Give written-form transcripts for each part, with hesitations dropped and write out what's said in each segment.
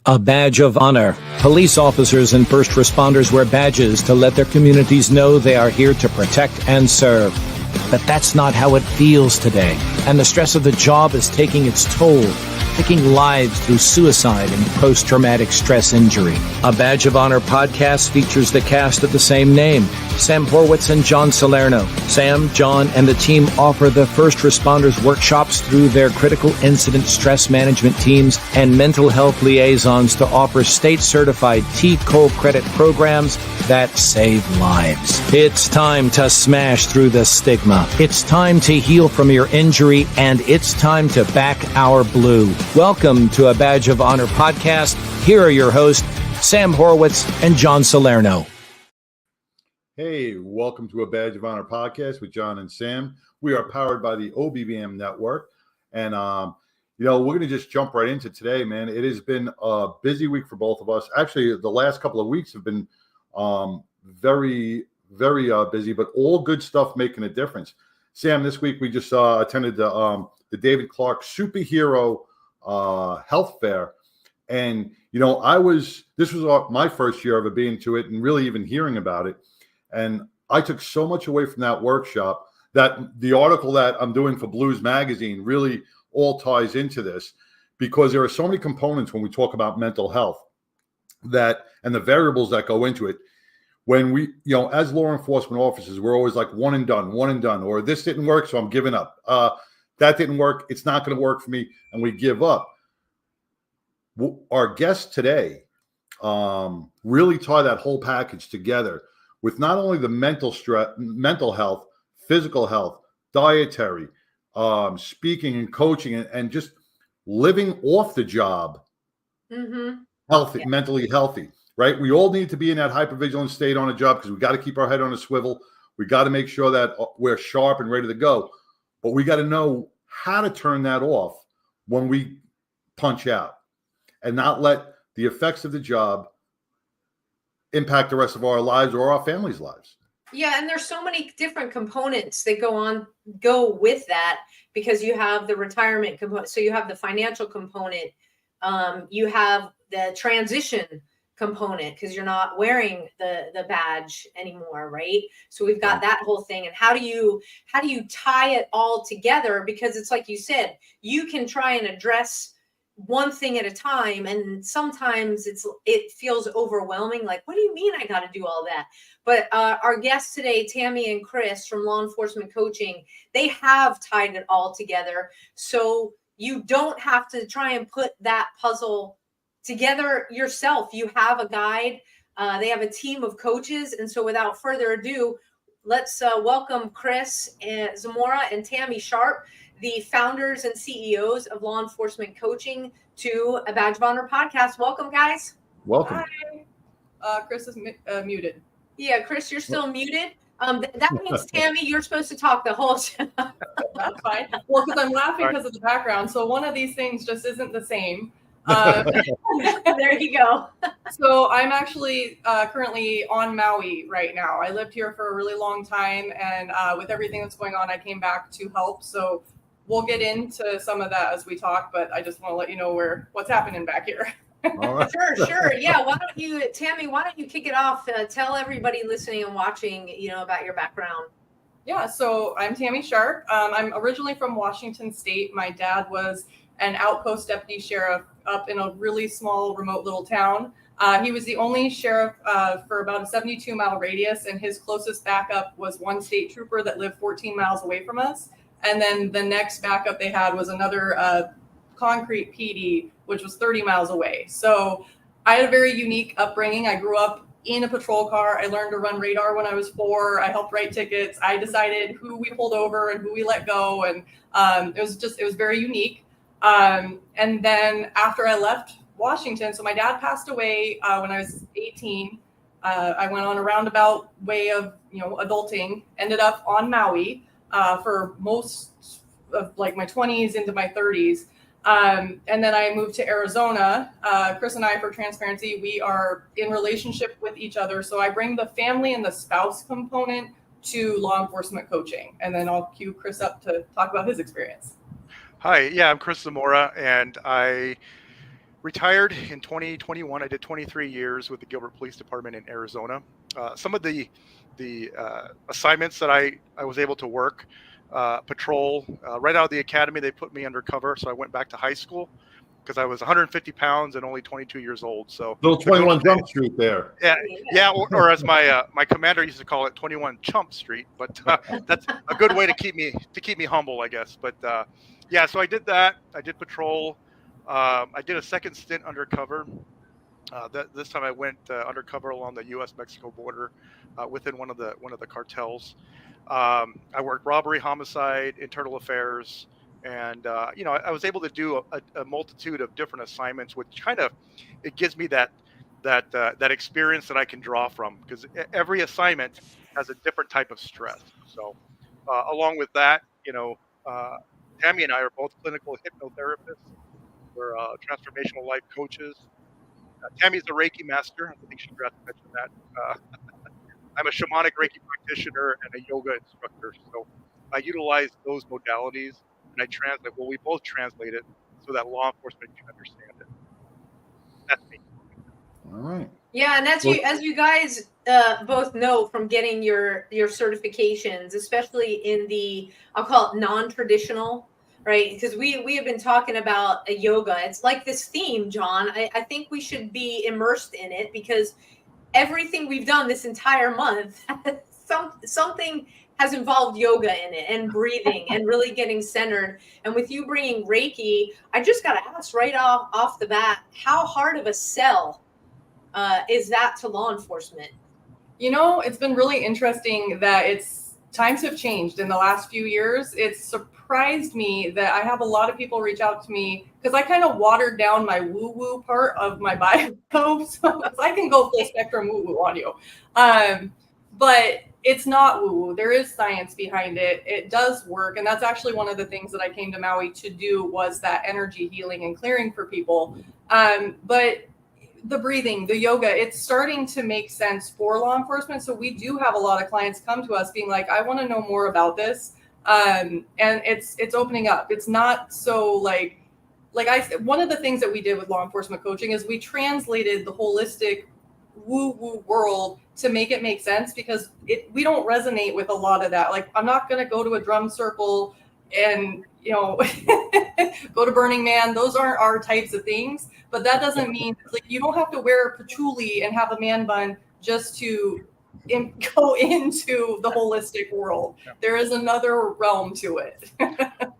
A badge of honor. Police officers and first responders wear badges to let their communities know they are here to protect and serve. But that's not how it feels today, and the stress of the job is taking its toll, taking lives through suicide and post-traumatic stress injury. A Badge of Honor podcast features the cast of the same name, Sam Horwitz and John Salerno. Sam, John, and the team offer the first responders workshops through their critical incident stress management teams and mental health liaisons to offer state-certified T-COLE credit programs that save lives. It's time to smash through the stigma. It's time to heal from your injury, and it's time to back our blue. Welcome to A Badge of Honor podcast. Here are your hosts, Sam Horwitz and John Salerno. Hey, welcome to A Badge of Honor podcast with John and Sam. We are powered by the OBBM network. And, we're going to just jump right into today, man. It has been a busy week for both of us. Actually, the last couple of weeks have been very busy, but all good stuff making a difference. Sam, this week we just attended the David Clark Superhero Health Fair. And, this was my first year ever being to it and really even hearing about it. And I took so much away from that workshop that the article that I'm doing for Blues Magazine really all ties into this, because there are so many components when we talk about mental health and the variables that go into it. When we, as law enforcement officers, we're always like one and done, or this didn't work, so I'm giving up. That didn't work. It's not going to work for me. And we give up. Our guests today really tie that whole package together with not only the mental health, physical health, dietary, speaking and coaching, and just living off the job, healthy, mentally healthy, right? We all need to be in that hypervigilant state on a job because we got to keep our head on a swivel. We got to make sure that we're sharp and ready to go. But we got to know how to turn that off when we punch out and not let the effects of the job impact the rest of our lives or our families' lives. Yeah, and there's so many different components that go with that, because you have the retirement component, so you have the financial component, you have the transition component because you're not wearing the badge anymore, right? So we've got that whole thing. And how do you tie it all together? Because it's like you said, you can try and address one thing at a time, and sometimes it feels overwhelming. Like, what do you mean I got to do all that? But our guests today, Tami and Chris from Law Enforcement Coaching, they have tied it all together, so you don't have to try and put that puzzle together yourself. You have a guide. They have a team of coaches, and so without further ado, let's welcome Chris Zamora and Tami Sharp, the founders and CEOs of Law Enforcement Coaching, to A Badge of Honor podcast. Welcome, guys. Welcome. Hi. Chris is muted. Yeah, Chris, you're still muted. That means, Tami, you're supposed to talk the whole show. That's fine. Well, because I'm laughing because of the background. So one of these things just isn't the same. There you go. So I'm actually currently on Maui right now. I lived here for a really long time, and with everything that's going on, I came back to help. So we'll get into some of that as we talk, but I just want to let you know what's happening back here. All right. Sure. Yeah. Tami, why don't you kick it off? Tell everybody listening and watching, about your background. Yeah. So I'm Tami Sharp. I'm originally from Washington State. My dad was an outpost deputy sheriff up in a really small, remote little town. He was the only sheriff for about a 72-mile radius, and his closest backup was one state trooper that lived 14 miles away from us. And then the next backup they had was another concrete PD, which was 30 miles away. So I had a very unique upbringing. I grew up in a patrol car. I learned to run radar when I was 4. I helped write tickets. I decided who we pulled over and who we let go. And it was very unique. And then after I left Washington, so my dad passed away when I was 18. I went on a roundabout way of, adulting, ended up on Maui for most of like my 20s into my 30s. And then I moved to Arizona. Chris and I, for transparency, we are in relationship with each other. So I bring the family and the spouse component to law enforcement coaching. And then I'll cue Chris up to talk about his experience. Hi, yeah, I'm Chris Zamora, and I retired in 2021. I did 23 years with the Gilbert Police Department in Arizona. Some of the assignments that I was able to work, patrol, right out of the academy, they put me undercover. So I went back to high school because I was 150 pounds and only 22 years old. So little 21 Jump Street there. Yeah, or as my commander used to call it, 21 Chump Street. But that's a good way to keep me humble, I guess. But yeah, so I did that. I did patrol. I did a second stint undercover. This time I went undercover along the U.S.-Mexico border within one of the cartels. I worked robbery, homicide, internal affairs, and I was able to do a multitude of different assignments, which kind of it gives me that experience that I can draw from, because every assignment has a different type of stress. So along with that, Tami and I are both clinical hypnotherapists. We're transformational life coaches. Tami's a Reiki master. I think she forgot to mention that. I'm a shamanic Reiki practitioner and a yoga instructor. So I utilize those modalities and I translate. Well, we both translate it so that law enforcement can understand it. That's me. All right. Yeah, and as you guys both know from getting your certifications, especially in the, I'll call it non-traditional, right? Because we have been talking about a yoga. It's like this theme, John. I think we should be immersed in it because everything we've done this entire month, something has involved yoga in it and breathing and really getting centered. And with you bringing Reiki, I just got to ask right off the bat, how hard of a sell is that to law enforcement? It's been really interesting that times have changed in the last few years. It's surprised me that I have a lot of people reach out to me because I kind of watered down my woo-woo part of my bio, so I can go full spectrum woo-woo on you. But it's not woo-woo. There is science behind it. It does work. And that's actually one of the things that I came to Maui to do was that energy healing and clearing for people. But the breathing, the yoga, it's starting to make sense for law enforcement. So we do have a lot of clients come to us being like, I want to know more about this. And it's opening up. It's not so like one of the things that we did with law enforcement coaching is we translated the holistic woo-woo world to make it make sense, because we don't resonate with a lot of that. Like, I'm not going to go to a drum circle and, go to Burning Man. Those aren't our types of things. But that doesn't mean you don't have to wear patchouli and have a man bun just to go into the holistic world. There is another realm to it.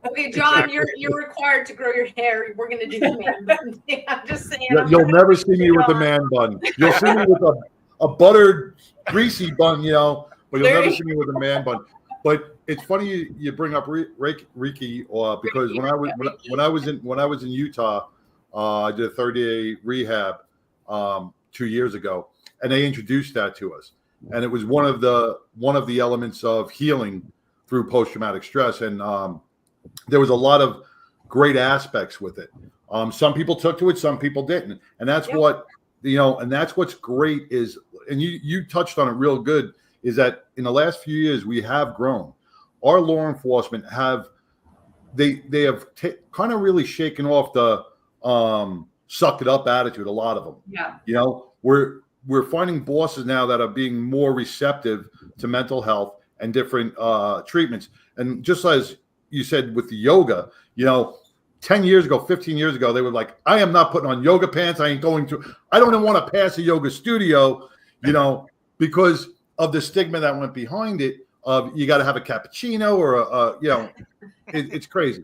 Okay, John, you're required to grow your hair. We're going to do the man bun. I'm just saying. You'll never see me with a man bun. You'll see me with a buttered, greasy bun, but you'll never see me with a man bun. But it's funny you bring up Reiki, because when I was in Utah, I did a 30-day rehab 2 years ago, and they introduced that to us, and it was one of the elements of healing through post-traumatic stress, and there was a lot of great aspects with it. Some people took to it, some people didn't, and that's what and that's what's great is, and you touched on it real good, is that in the last few years we have grown. Our law enforcement have kind of really shaken off the suck it up attitude. A lot of them. Yeah. We're finding bosses now that are being more receptive to mental health and different treatments. And just as you said with the yoga, 10 years ago, 15 years ago, they were like, I am not putting on yoga pants. I don't even want to pass a yoga studio, because of the stigma that went behind it of you got to have a cappuccino or it's crazy.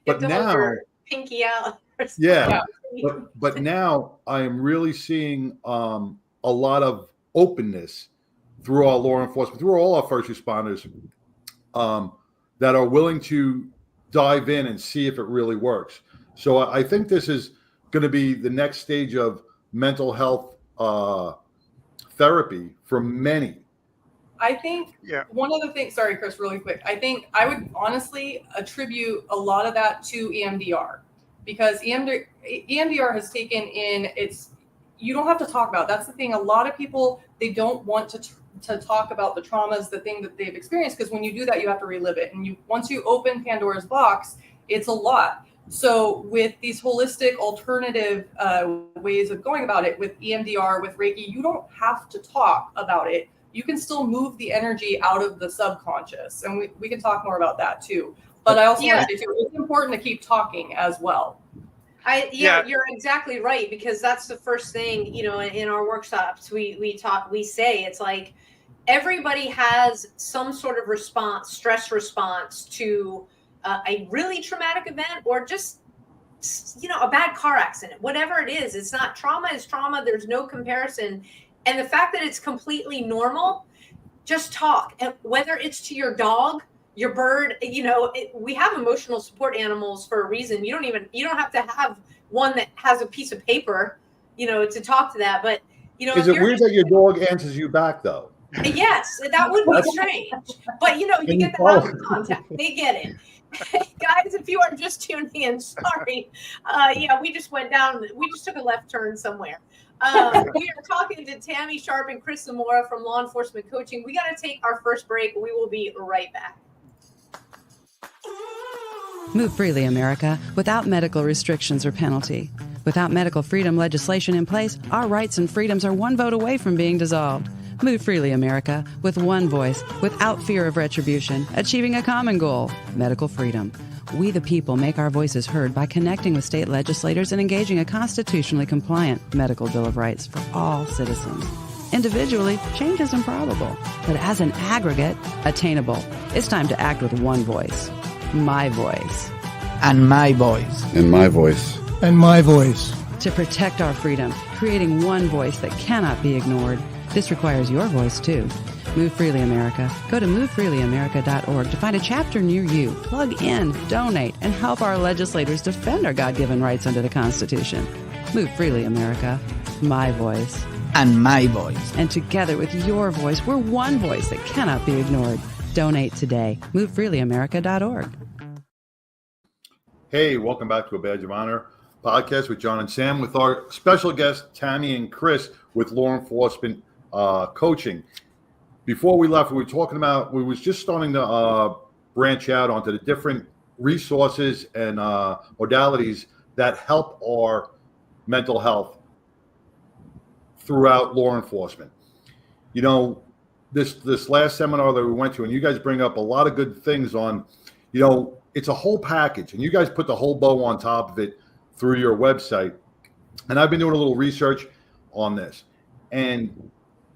But now, pinky out. Yeah. But now I am really seeing a lot of openness through our law enforcement, through all our first responders, that are willing to dive in and see if it really works. So I think this is going to be the next stage of mental health therapy for many. I think one of the things, sorry, Chris, really quick. I think I would honestly attribute a lot of that to EMDR, because EMDR has taken in you don't have to talk about it. That's the thing. A lot of people, they don't want to talk about the traumas, the thing that they've experienced, because when you do that, you have to relive it. And once you open Pandora's box, it's a lot. So with these holistic alternative ways of going about it, with EMDR, with Reiki, you don't have to talk about it. You can still move the energy out of the subconscious. And we can talk more about that too. But I also want to say too, it's important to keep talking as well. You're exactly right, because that's the first thing, in our workshops, we say, it's like everybody has some sort of stress response to a really traumatic event, or just, a bad car accident, whatever it is. It's not trauma is trauma. There's no comparison. And the fact that it's completely normal, just talk. And whether it's to your dog, your bird, we have emotional support animals for a reason. You don't have to have one that has a piece of paper, to talk to that. But, is it weird that your dog answers you back though? Yes, that would be strange. But, you get the eye contact. They get it. Guys, if you are just tuning in, sorry. We just took a left turn somewhere. We are talking to Tami Sharp and Chris Zamora from Law Enforcement Coaching. We got to take our first break. We will be right back. Move freely, America, without medical restrictions or penalty. Without medical freedom legislation in place, our rights and freedoms are one vote away from being dissolved. Move freely, America, with one voice, without fear of retribution, achieving a common goal, medical freedom. We the people make our voices heard by connecting with state legislators and engaging a constitutionally compliant medical Bill of Rights for all citizens. Individually, change is improbable, but as an aggregate, attainable. It's time to act with one voice. My voice. And my voice. And my voice. And my voice. To protect our freedom, creating one voice that cannot be ignored. This requires your voice, too. Move Freely America. Go to movefreelyamerica.org to find a chapter near you. Plug in, donate, and help our legislators defend our God-given rights under the Constitution. Move Freely America. My voice. And my voice. And together with your voice, we're one voice that cannot be ignored. Donate today. MoveFreelyAmerica.org. Hey, welcome back to a Badge of Honor podcast with John and Sam, with our special guests, Tami and Chris, with Law Enforcement Coaching. Before we left, we was just starting to branch out onto the different resources and modalities that help our mental health throughout law enforcement. This last seminar that we went to, and you guys bring up a lot of good things on, it's a whole package, and you guys put the whole bow on top of it through your website. And I've been doing a little research on this, and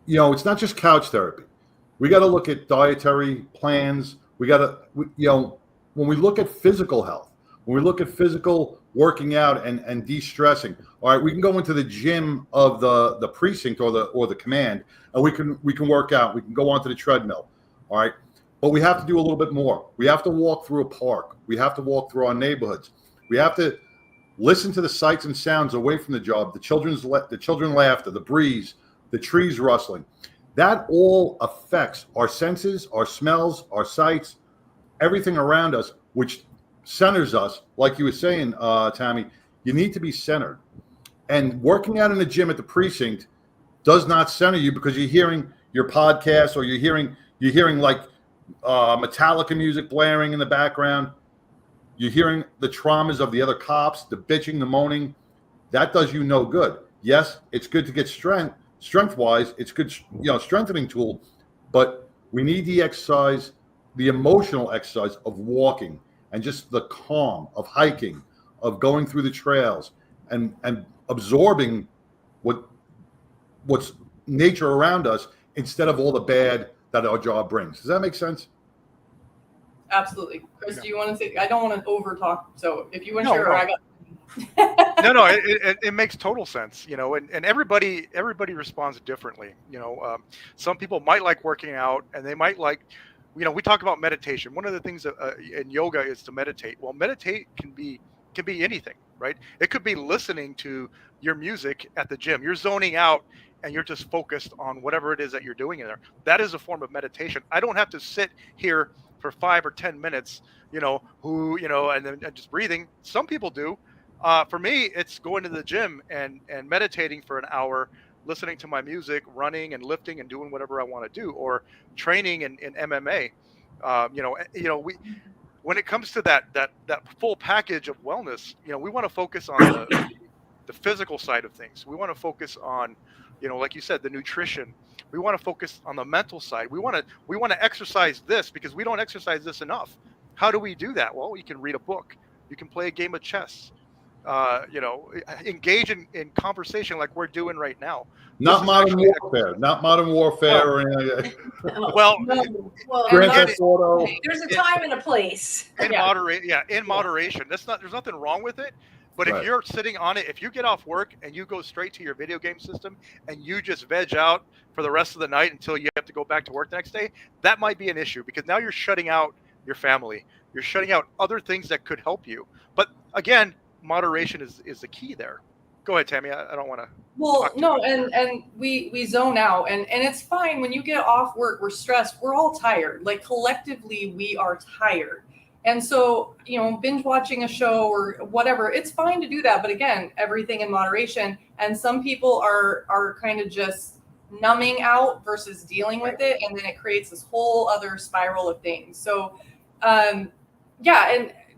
it's not just couch therapy. We got to look at dietary plans. We got to, when we look at physical health, when we look at physical working out and de-stressing, all right, we can go into the gym of the precinct or the command, and we can work out. We can go onto the treadmill, all right. But we have to do a little bit more. We have to walk through a park. We have to walk through our neighborhoods. We have to listen to the sights and sounds away from the job, the children laughter, the breeze, the trees rustling. That all affects our senses, our smells, our sights, everything around us, which centers us. Like you were saying, Tami, you need to be centered. And working out in the gym at the precinct does not center you, because you're hearing your podcast, or you're hearing like Metallica music blaring in the background. You're hearing the traumas of the other cops, the bitching, the moaning. That does you no good. Yes, it's good to get strength-wise. It's good, strengthening tool, but we need the exercise, the emotional exercise of walking, and just the calm of hiking, of going through the trails, and absorbing what's nature around us, instead of all the bad that our job brings. Does that make sense? Absolutely. Chris, do you want to say? I don't want to over talk, so if you want to share, I got. No, it makes total sense, and everybody responds differently. Some people might like working out, and they might like, we talk about meditation. One of the things in yoga is to meditate. Well, meditate can be anything, right? It could be listening to your music at the gym. You're zoning out, and you're just focused on whatever it is that you're doing in there. That is a form of meditation. I don't have to sit here for 5 or 10 minutes, and then just breathing. Some people do. For me, it's going to the gym and meditating for an hour, listening to my music, running and lifting and doing whatever I want to do, or training in MMA. when it comes to that full package of wellness, we want to focus on the physical side of things. We want to focus on, like you said, the nutrition. We want to focus on the mental side. We want to exercise this because we don't exercise this enough. How do we do that? Well, you can read a book. You can play a game of chess. Engage in conversation like we're doing right now. Not modern warfare. Not modern warfare or anything. Well, Grand Theft Auto. There's a time and a place. In moderation. There's nothing wrong with it. But if you're sitting on it, if you get off work and you go straight to your video game system and you just veg out for the rest of the night until you have to go back to work the next day, that might be an issue because now you're shutting out your family. You're shutting out other things that could help you. But again, moderation is the key there. Go ahead, Tami. I don't want to. Well, no, and we zone out, and it's fine when you get off work. We're stressed. We're all tired. Like collectively, we are tired. And so, binge watching a show or whatever, it's fine to do that. But again, everything in moderation. And some people are kind of just numbing out versus dealing with it. And then it creates this whole other spiral of things. So, and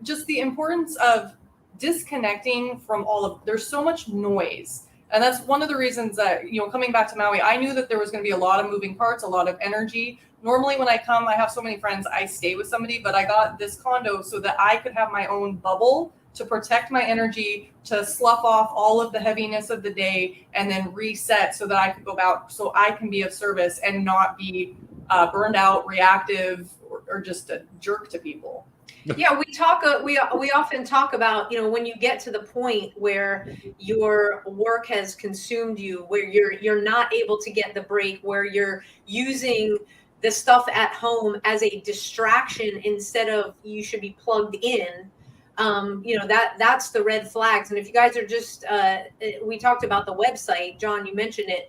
just the importance of disconnecting from there's so much noise. And that's one of the reasons that, coming back to Maui, I knew that there was going to be a lot of moving parts, a lot of energy. Normally when I come, I have so many friends, I stay with somebody, but I got this condo so that I could have my own bubble to protect my energy, to slough off all of the heaviness of the day and then reset so that I could go out, so I can be of service and not be burned out, reactive, or just a jerk to people. Yeah, we often talk about, when you get to the point where your work has consumed you, where you're not able to get the break, where you're using the stuff at home as a distraction instead of you should be plugged in. That's the red flags. And if you guys are just, we talked about the website, John, you mentioned it.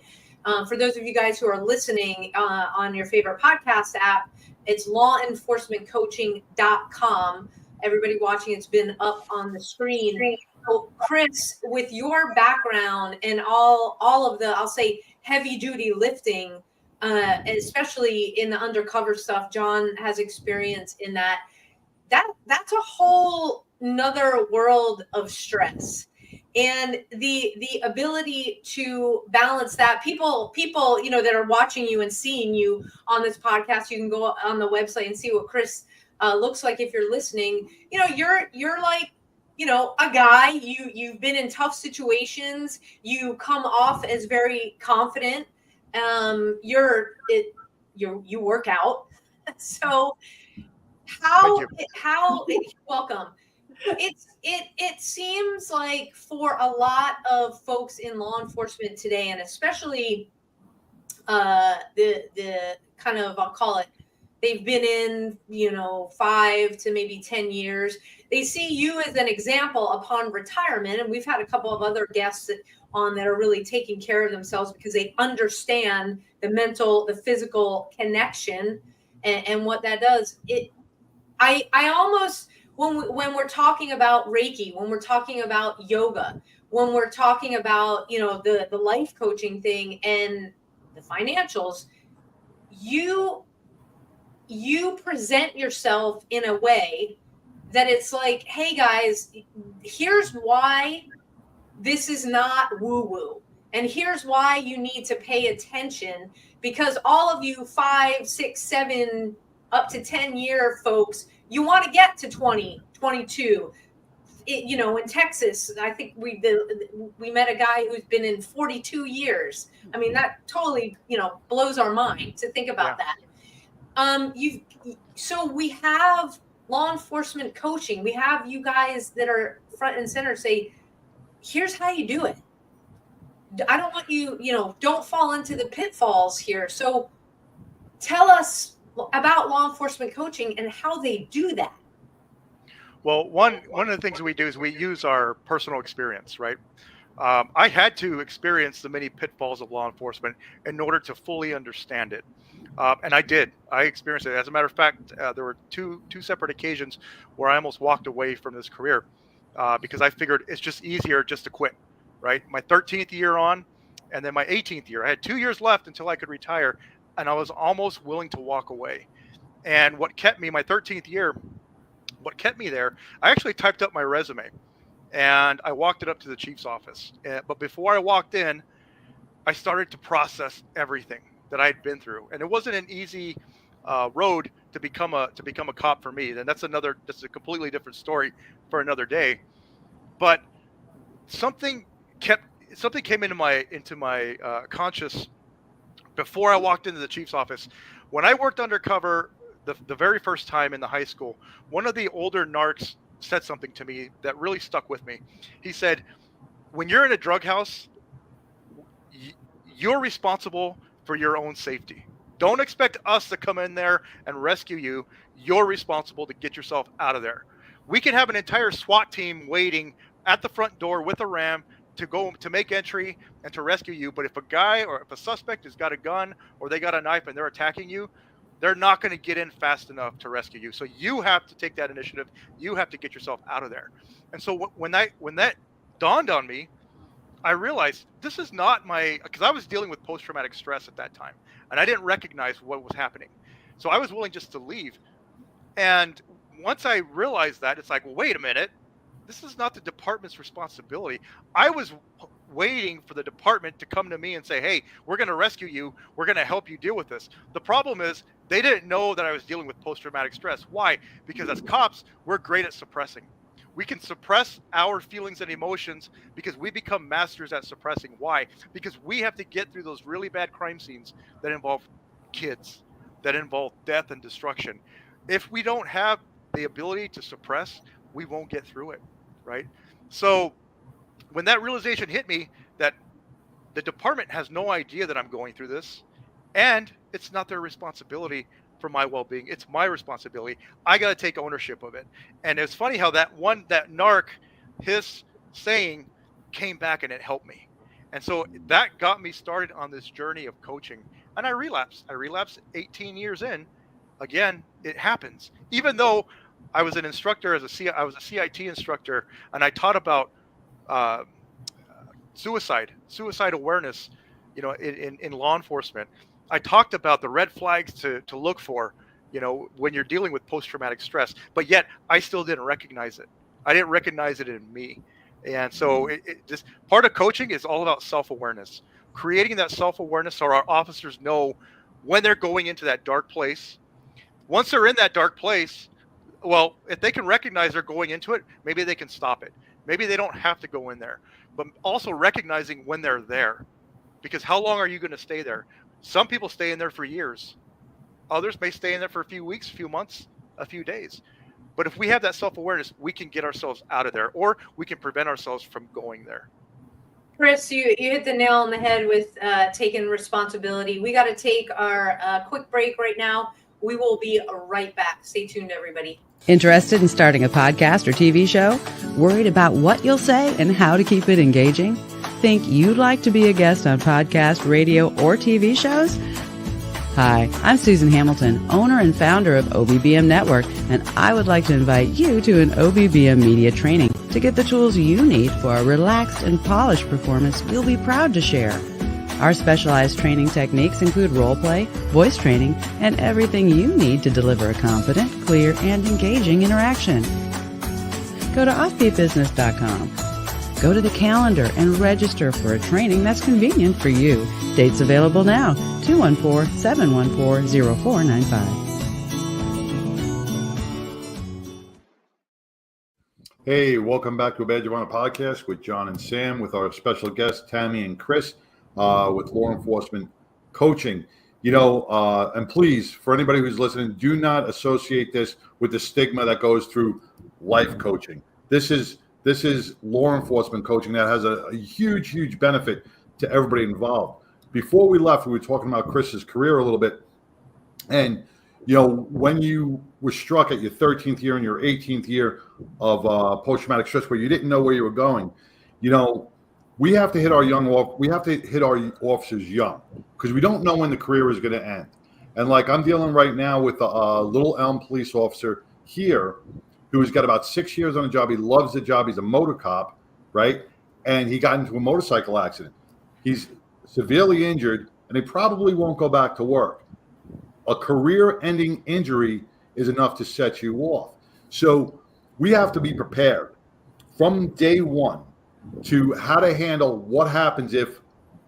For those of you guys who are listening on your favorite podcast app, it's lawenforcementcoaching.com. Everybody watching, it's been up on the screen. So Chris, with your background and all of the, I'll say, heavy duty lifting, especially in the undercover stuff, John has experience in that's a whole nother world of stress. And the ability to balance that, people, that are watching you and seeing you on this podcast, you can go on the website and see what Chris looks like if you're listening. You're like, a guy, you've been in tough situations. You come off as very confident. You work out. So how welcome. It seems like for a lot of folks in law enforcement today, and especially the kind of, I'll call it, they've been in 5 to maybe 10 years. They see you as an example upon retirement, and we've had a couple of other guests that are really taking care of themselves because they understand the mental, the physical connection and what that does. I almost, when we're talking about Reiki, when we're talking about yoga, when we're talking about, the life coaching thing and the financials, you present yourself in a way that it's like, hey guys, here's why this is not woo-woo. And here's why you need to pay attention, because all of you 5, 6, 7, up to 10-year folks, you want to get to 20, 22. In Texas, I think we met a guy who's been in 42 years. I mean, that totally, blows our mind to think about that. So we have law enforcement coaching. We have you guys that are front and center say, here's how you do it. I don't want you, don't fall into the pitfalls here. So tell us about law enforcement coaching and how they do that. Well, one of the things we do is we use our personal experience, right? I had to experience the many pitfalls of law enforcement in order to fully understand it. And I did. I experienced it. As a matter of fact, there were two separate occasions where I almost walked away from this career because I figured it's just easier just to quit, right? My 13th year on, and then my 18th year. I had 2 years left until I could retire, and I was almost willing to walk away. And what kept me my 13th year what kept me there, I actually typed up my resume and I walked it up to the chief's office. But before I walked in, I started to process everything that I'd been through, and it wasn't an easy road to become a cop for me. And that's a completely different story for another day. But something came into my conscious before I walked into the chief's office. When I worked undercover the very first time in the high school, one of the older narcs said something to me that really stuck with me. He said, when you're in a drug house, you're responsible for your own safety. Don't expect us to come in there and rescue you. You're responsible to get yourself out of there. We can have an entire SWAT team waiting at the front door with a ram to make entry and to rescue you. But if a guy or if a suspect has got a gun or they got a knife and they're attacking you, they're not going to get in fast enough to rescue you. So you have to take that initiative. You have to get yourself out of there. And so when that dawned on me, I realized this is not because I was dealing with post-traumatic stress at that time, and I didn't recognize what was happening. So I was willing just to leave. And once I realized that, it's like, well, wait a minute, this is not the department's responsibility. I was waiting for the department to come to me and say, hey, we're going to rescue you. We're going to help you deal with this. The problem is they didn't know that I was dealing with post-traumatic stress. Why? Because as cops, we're great at suppressing. We can suppress our feelings and emotions because we become masters at suppressing. Why? Because we have to get through those really bad crime scenes that involve kids, that involve death and destruction. If we don't have the ability to suppress, we won't get through it, right? So when that realization hit me that the department has no idea that I'm going through this, and it's not their responsibility for my well-being, it's my responsibility. I got to take ownership of it. And it's funny how that narc, his saying came back and it helped me. And so that got me started on this journey of coaching. And I relapsed 18 years in. Again, it happens. Even though I was an instructor I was a CIT instructor, and I taught about suicide awareness, in law enforcement. I talked about the red flags to look for, when you're dealing with post-traumatic stress, but yet I still didn't recognize it. I didn't recognize it in me. And so it just part of coaching is all about self-awareness, creating that self-awareness so our officers know when they're going into that dark place. Once they're in that dark place, well, if they can recognize they're going into it, maybe they can stop it. Maybe they don't have to go in there, but also recognizing when they're there, because how long are you going to stay there? Some people stay in there for years. Others may stay in there for a few weeks, a few months, a few days. But if we have that self-awareness, we can get ourselves out of there, or we can prevent ourselves from going there. Chris, you hit the nail on the head with taking responsibility. We got to take our quick break right now. We will be right back. Stay tuned, everybody. Interested in starting a podcast or TV show? Worried about what you'll say and how to keep it engaging? Think you'd like to be a guest on podcast, radio, or TV shows? Hi, I'm Susan Hamilton, owner and founder of OBBM Network, and I would like to invite you to an OBBM media training to get the tools you need for a relaxed and polished performance you'll be proud to share. Our specialized training techniques include role play, voice training, and everything you need to deliver a confident, clear, and engaging interaction. Go to offbeatbusiness.com. Go to the calendar and register for a training that's convenient for you. Dates available now, 214-714-0495. Hey, welcome back to a Badge of Honor podcast with John and Sam, with our special guests, Tami and Chris, with law enforcement coaching. And please, for anybody who's listening, do not associate this with the stigma that goes through life coaching. This is law enforcement coaching that has a huge, huge benefit to everybody involved. Before we left, we were talking about Chris's career a little bit. And, when you were struck at your 13th year and your 18th year of post-traumatic stress where you didn't know where you were going, we have to hit our officers young, because we don't know when the career is going to end. And like I'm dealing right now with a Little Elm police officer here who's got about 6 years on the job. He loves the job. He's a motor cop, right? And he got into a motorcycle accident. He's severely injured, and he probably won't go back to work. A career-ending injury is enough to set you off. So we have to be prepared from day one to how to handle what happens if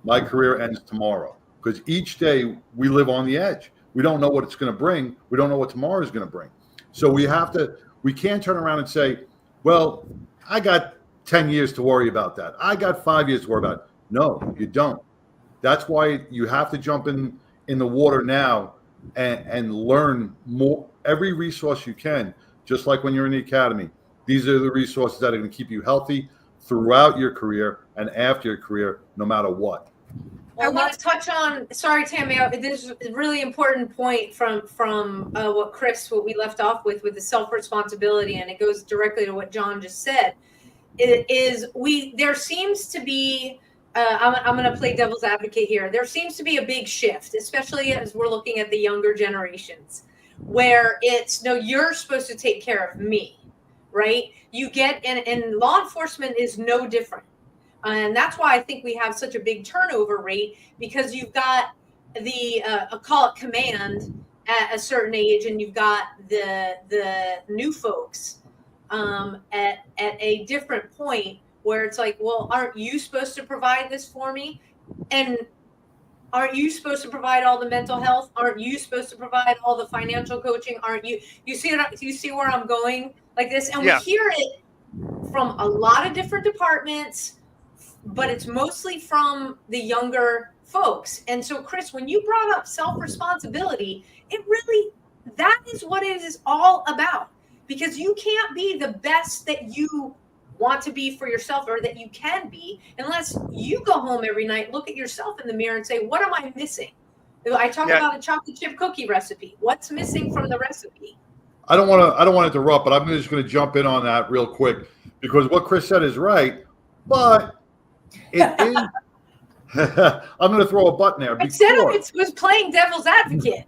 my career ends tomorrow. Because each day we live on the edge. We don't know what it's going to bring. We don't know what tomorrow is going to bring. So we can't turn around and say, well, I got 10 years to worry about that. I got 5 years to worry about it. No, you don't. That's why you have to jump in the water now and learn more, every resource you can, just like when you're in the academy. These are the resources that are going to keep you healthy throughout your career and after your career, no matter what. I want to touch on, sorry, Tami, this is a really important point from what we left off with the self-responsibility, and it goes directly to what John just said. There seems to be, I'm going to play devil's advocate here. There seems to be a big shift, especially as we're looking at the younger generations, where it's, no, you're supposed to take care of me, right? You get, and law enforcement is no different. And that's why I think we have such a big turnover rate, because you've got the call it command at a certain age, and you've got the new folks at a different point where it's like, well, aren't you supposed to provide this for me? And aren't you supposed to provide all the mental health? Aren't you supposed to provide all the financial coaching? Aren't you? You see where I'm going like this? And Yeah. We hear it from a lot of different departments, but it's mostly from the younger folks. And so, Chris, when you brought up self-responsibility, that is what it is all about, because you can't be the best that you want to be for yourself, or that you can be, unless you go home every night, look at yourself in the mirror and say, what am I missing? I talk about a chocolate chip cookie recipe. What's missing from the recipe? I don't want to interrupt, but I'm just going to jump in on that real quick, because what Chris said is right, but it is. I'm going to throw a button there. Instead of it was playing devil's advocate.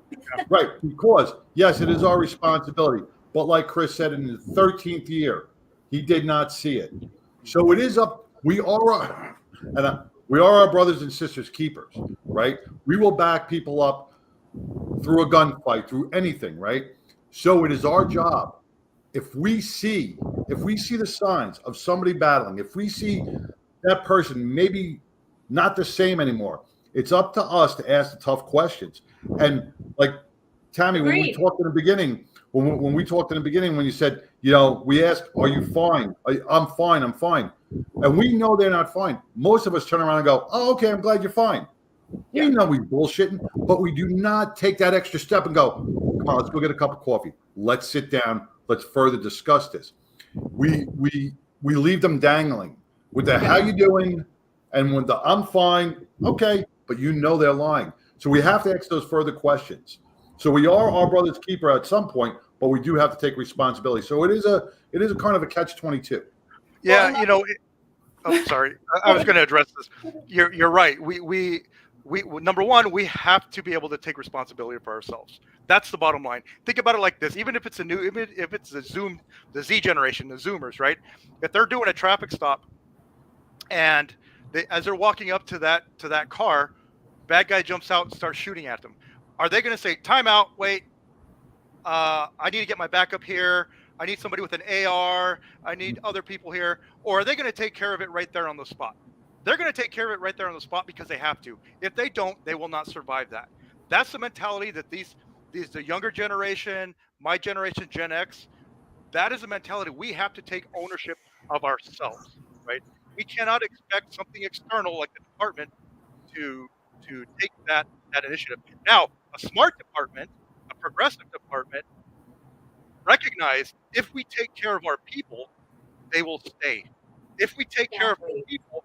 Right, because yes, it is our responsibility. But like Chris said, in his 13th year, he did not see it. So it is up. We are our brothers and sisters keepers, right? We will back people up through a gunfight, through anything, right? So it is our job. If we see the signs of somebody battling, if we see that person maybe not the same anymore, it's up to us to ask the tough questions. And like Tami, when we talked in the beginning, when you said, we asked, are you fine? I'm fine. And we know they're not fine. Most of us turn around and go, oh, okay, I'm glad you're fine. Yeah. We know we bullshitting, but we do not take that extra step and go, come on, let's go get a cup of coffee. Let's sit down. Let's further discuss this. We leave them dangling with the how you doing, and with the I'm fine, okay, but they're lying. So we have to ask those further questions. So we are our brother's keeper at some point, but we do have to take responsibility. So it is a kind of a catch-22. Yeah, sorry, I was going to address this. You're right. We number one, we have to be able to take responsibility for ourselves. That's the bottom line. Think about it like this: even if it's the Z generation, the Zoomers, right? If they're doing a traffic stop, and as they're walking up to that car, bad guy jumps out and starts shooting at them. Are they going to say, time out, wait, I need to get my backup here, I need somebody with an AR, I need other people here? Or are they going to take care of it right there on the spot? They're going to take care of it right there on the spot because they have to. If they don't, they will not survive that. That's the mentality that the younger generation, my generation, Gen X, that is a mentality. We have to take ownership of ourselves, right? We cannot expect something external like the department to take that initiative. Now, a smart department, a progressive department, recognize if we take care of our people, they will stay. If we take care of our people,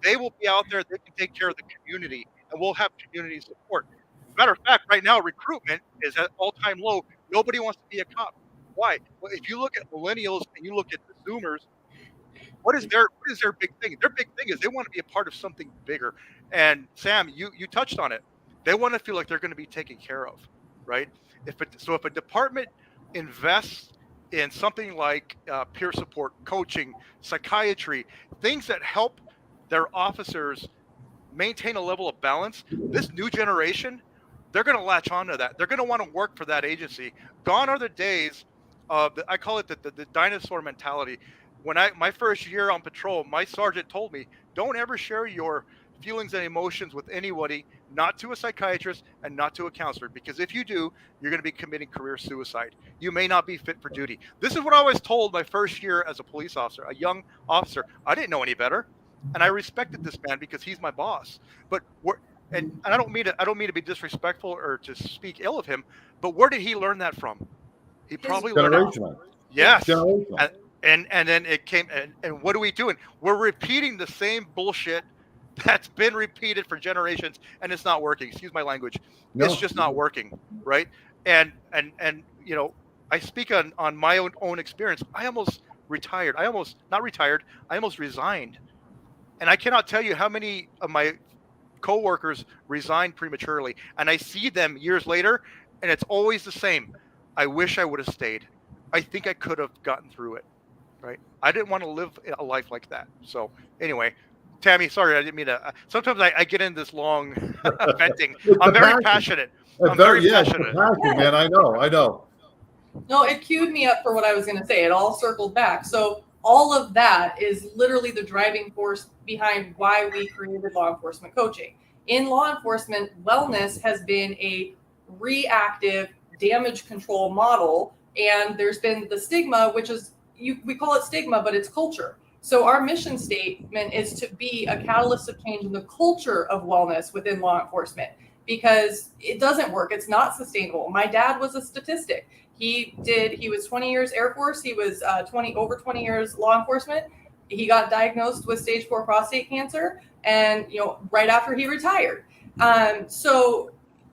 they will be out there, they can take care of the community, and we'll have community support. As a matter of fact, right now, recruitment is at all-time low. Nobody wants to be a cop. Why? Well, if you look at millennials and you look at the Zoomers, what is their big thing? Their big thing is they want to be a part of something bigger. And Sam, you touched on it. They want to feel like they're going to be taken care of, right? If a department invests in something like peer support, coaching, psychiatry, things that help their officers maintain a level of balance, this new generation, they're going to latch onto that. They're going to want to work for that agency. Gone are the days I call it the dinosaur mentality. When my first year on patrol, my sergeant told me, don't ever share your feelings and emotions with anybody, not to a psychiatrist and not to a counselor, because if you do, you're going to be committing career suicide. You may not be fit for duty. This is what I was told my first year as a police officer, a young officer. I didn't know any better, and I respected this man because he's my boss. But and I don't mean to be disrespectful or to speak ill of him, but where did he learn that from? He probably learned it. Yes. And then it came, and what are we doing? We're repeating the same bullshit that's been repeated for generations, and it's not working. Excuse my language. No. It's just not working, right? And you know, I speak on my own experience. I almost retired. I almost resigned. And I cannot tell you how many of my coworkers resigned prematurely. And I see them years later, and it's always the same. I wish I would have stayed. I think I could have gotten through it, right? I didn't want to live a life like that. So anyway, Tami, sorry, I didn't mean to. Sometimes I get in this long venting. I'm very passionate. I'm very passionate. Passion, man. I know. No, it queued me up for what I was going to say. It all circled back. So all of that is literally the driving force behind why we created law enforcement coaching. In law enforcement, wellness has been a reactive damage control model, and there's been the stigma, which is, we call it stigma, but it's culture. So our mission statement is to be a catalyst of change in the culture of wellness within law enforcement, because it doesn't work. It's not sustainable. My dad was a statistic. He was 20 years Air Force. He was over 20 years law enforcement. He got diagnosed with stage 4 prostate cancer, and right after he retired.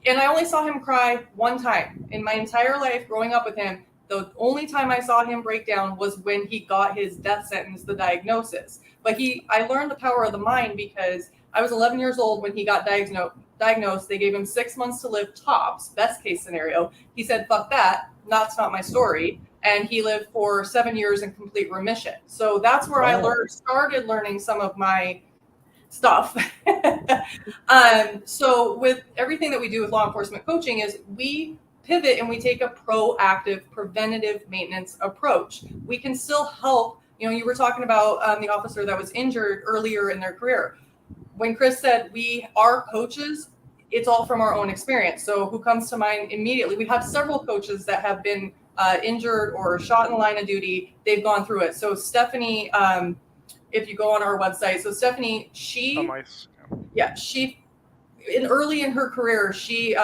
And I only saw him cry one time in my entire life growing up with him. The only time I saw him break down was when he got his death sentence, the diagnosis. But I learned the power of the mind because I was 11 years old when he got diagnosed. They gave him 6 months to live tops, best case scenario. He said, fuck that, that's not my story. And he lived for 7 years in complete remission. So that's where I started learning some of my stuff. So with everything that we do with law enforcement coaching is we pivot and we take a proactive preventative maintenance approach. We can still help. You were talking about the officer that was injured earlier in their career. When Chris said we are coaches, it's all from our own experience. So who comes to mind immediately? We have several coaches that have been injured or shot in the line of duty. They've gone through it. So Stephanie, if you go on our website, so Stephanie, early in her career, she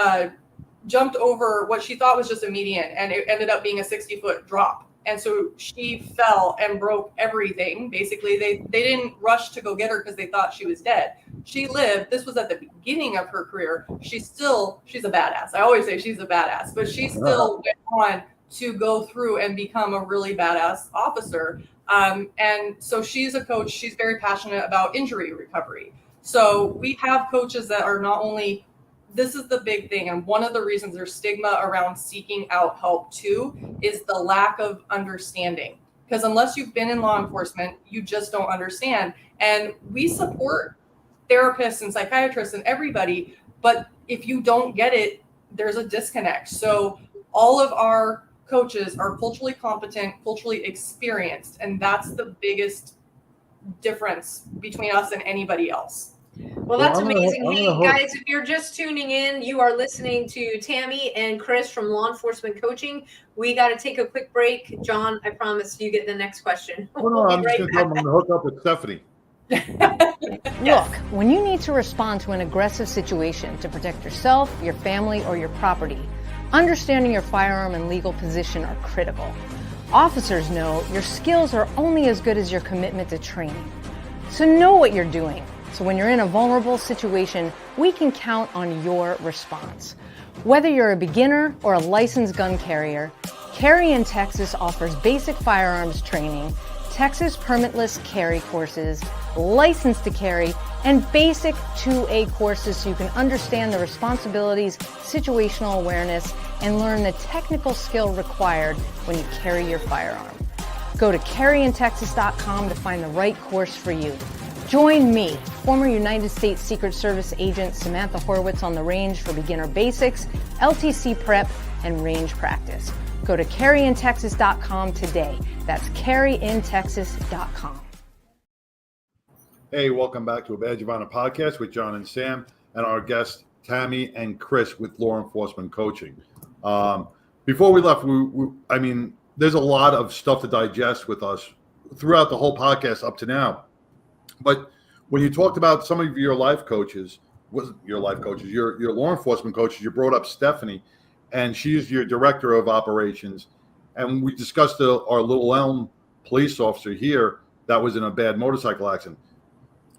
jumped over what she thought was just a median, and it ended up being a 60-foot drop. And so she fell and broke everything. Basically, they didn't rush to go get her because they thought she was dead. She lived. This was at the beginning of her career. She's a badass. I always say she's a badass, but she still went on to go through and become a really badass officer. And so she's a coach. She's very passionate about injury recovery. So we have coaches that are not only, this is the big thing. And one of the reasons there's stigma around seeking out help too, is the lack of understanding. Because unless you've been in law enforcement, you just don't understand. And we support therapists and psychiatrists and everybody, but if you don't get it, there's a disconnect. So all of our coaches are culturally competent, culturally experienced, and that's the biggest difference between us and anybody else. Well, that's amazing. Hey, guys, if you're just tuning in, you are listening to Tami and Chris from Law Enforcement Coaching. We got to take a quick break. John, I promise you get the next question. I'm going to hook up with Stephanie. Look, when you need to respond to an aggressive situation to protect yourself, your family, or your property, understanding your firearm and legal position are critical. Officers know your skills are only as good as your commitment to training. So know what you're doing. So when you're in a vulnerable situation, we can count on your response. Whether you're a beginner or a licensed gun carrier, Carry in Texas offers basic firearms training, Texas permitless carry courses, license to carry, and basic 2A courses so you can understand the responsibilities, situational awareness, and learn the technical skill required when you carry your firearm. Go to carryintexas.com to find the right course for you. Join me, former United States Secret Service agent Samantha Horwitz, on the range for beginner basics, LTC prep, and range practice. Go to carryintexas.com today. That's carryintexas.com. Hey, welcome back to a Badge of Honor podcast with John and Sam and our guests, Tami and Chris with Law Enforcement Coaching. Before we left, I mean, there's a lot of stuff to digest with us throughout the whole podcast up to now. But when you talked about some of your life coaches, your law enforcement coaches, you brought up Stephanie, and she's your director of operations. And we discussed our Little Elm police officer here that was in a bad motorcycle accident.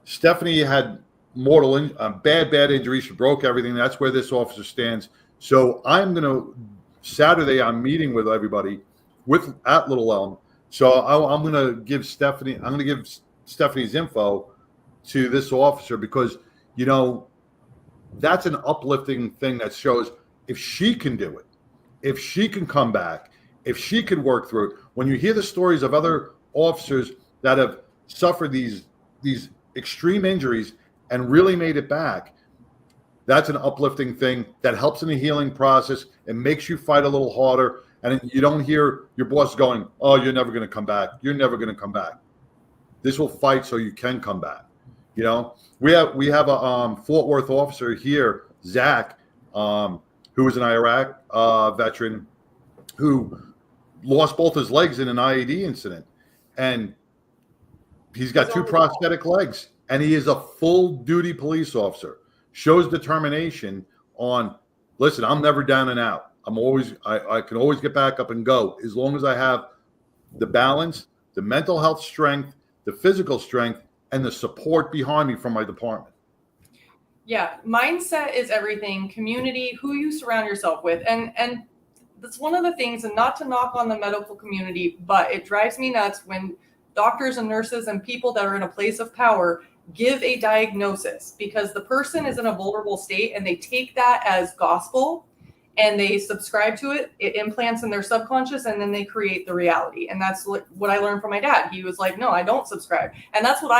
Stephanie had bad injury. She broke everything. That's where this officer stands. So Saturday, I'm meeting with everybody at Little Elm. So I'm going to give Stephanie's info to this officer because, that's an uplifting thing that shows if she can do it, if she can come back, if she can work through it. When you hear the stories of other officers that have suffered these extreme injuries and really made it back, that's an uplifting thing that helps in the healing process. It makes you fight a little harder, and you don't hear your boss going, "Oh, you're never going to come back. You're never going to come back." This will fight so you can come back. We have a Fort Worth officer here, Zach, who was an Iraq veteran who lost both his legs in an IED incident, and he's got two prosthetic legs, and he is a full duty police officer. Shows determination on, listen, I'm never down and out. I can always get back up and go as long as I have the balance, the mental health strength, the physical strength, and the support behind me from my department. Yeah, mindset is everything. Community, who you surround yourself with, and that's one of the things. And not to knock on the medical community, but it drives me nuts when doctors and nurses and people that are in a place of power give a diagnosis because the person is in a vulnerable state and they take that as gospel and they subscribe to it. It implants in their subconscious and then they create the reality. And that's what I learned from my dad. He was like, no, I don't subscribe. And that's when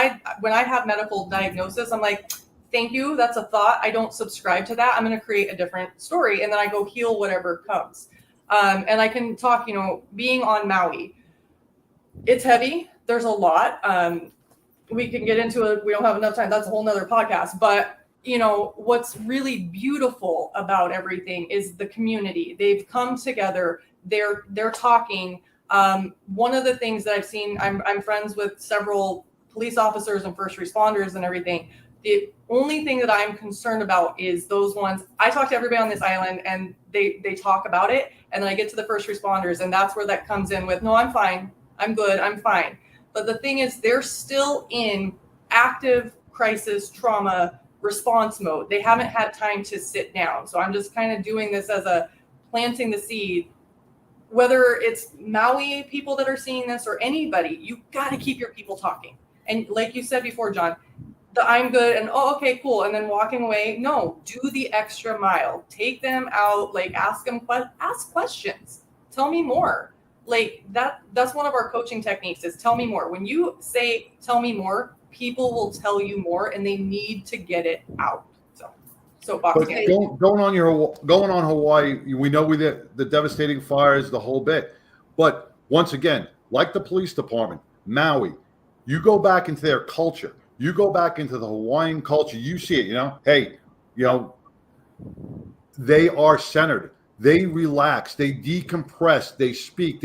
I have medical diagnosis, I'm like, thank you. That's a thought. I don't subscribe to that. I'm going to create a different story. And then I go heal whatever comes. And I can talk, being on Maui, it's heavy. There's a lot. We can get into it. We don't have enough time. That's a whole nother podcast. But, what's really beautiful about everything is the community. They've come together. They're talking. One of the things that I've seen, I'm friends with several police officers and first responders and everything. The only thing that I'm concerned about is those ones. I talk to everybody on this island and they talk about it. And then I get to the first responders and that's where that comes in with, no, I'm fine. I'm good. I'm fine. But the thing is, they're still in active crisis trauma response mode. They haven't had time to sit down. So I'm just kind of doing this as a planting the seed. Whether it's Maui people that are seeing this or anybody, you got to keep your people talking. And like you said before, John, I'm good and okay, cool. And then walking away. No, do the extra mile. Take them out, ask questions. Tell me more. That's one of our coaching techniques is tell me more. When you say, tell me more, people will tell you more and they need to get it out. So going on Hawaii, we know the devastating fires, the whole bit. But once again, like the police department, Maui, you go back into their culture. You go back into the Hawaiian culture, you see it, hey, they are centered. They relax, they decompress, they speak,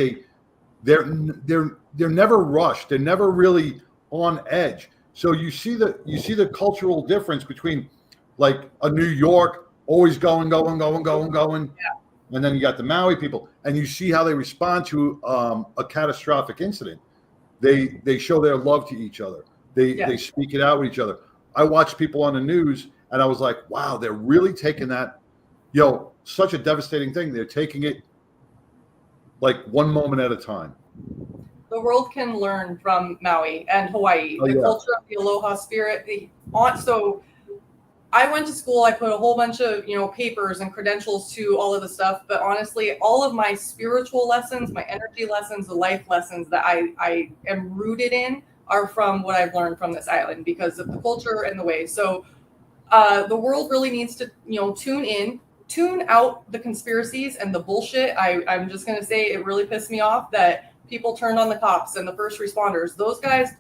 they're never rushed, they're never really on edge. So you see the cultural difference between like a New York always going. Yeah. And then you got the Maui people, and you see how they respond to a catastrophic incident. They show their love to each other. They speak it out with each other. I watch people on the news and I was like, wow, they're really taking that, such a devastating thing. They're taking it like one moment at a time. The world can learn from Maui and Hawaii, culture of the aloha spirit. So I went to school, I put a whole bunch of, papers and credentials to all of the stuff. But honestly, all of my spiritual lessons, my energy lessons, the life lessons that I am rooted in are from what I've learned from this island because of the culture and the way. So the world really needs to, tune in tune out the conspiracies and the bullshit. I'm just going to say it really pissed me off that people turned on the cops and the first responders. Those guys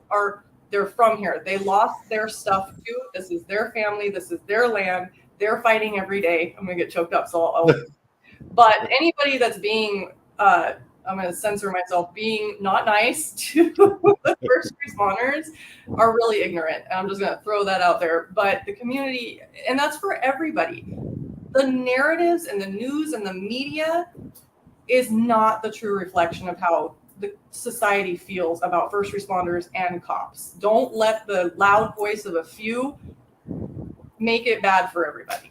they're from here. They lost their stuff too. This is their family. This is their land. They're fighting every day. I'm going to get choked up. But anybody that's being, I'm going to censor myself, being not nice to the first responders are really ignorant. And I'm just going to throw that out there. But the community, and that's for everybody. The narratives and the news and the media is not the true reflection of how the society feels about first responders and cops. Don't let the loud voice of a few make it bad for everybody.